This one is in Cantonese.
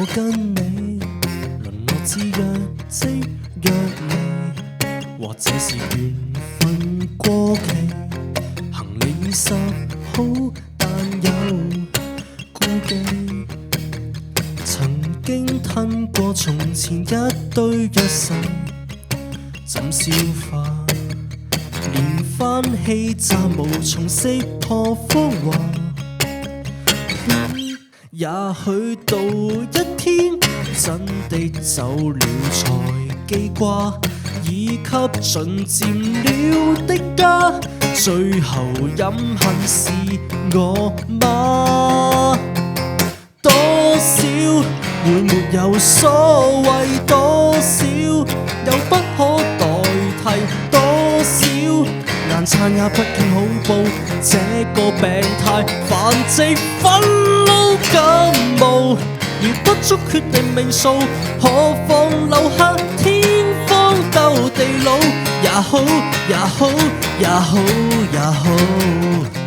我跟你淪落至若即若離，或者是緣分過期，行李已拾好，但有顧忌。曾經吞過從前一堆一世，怎消化？連番氣暫無從識破風華。也許到一天真的走了才記掛，已給盡佔了的家，最後飲恨是我嗎？多少會沒有所謂，多少又不可代替，多少難撐也不見恐怖，這個病態繁殖憤怒感冒，如不足決定命數，何妨留下天荒鬥地老，也好也好也好也好。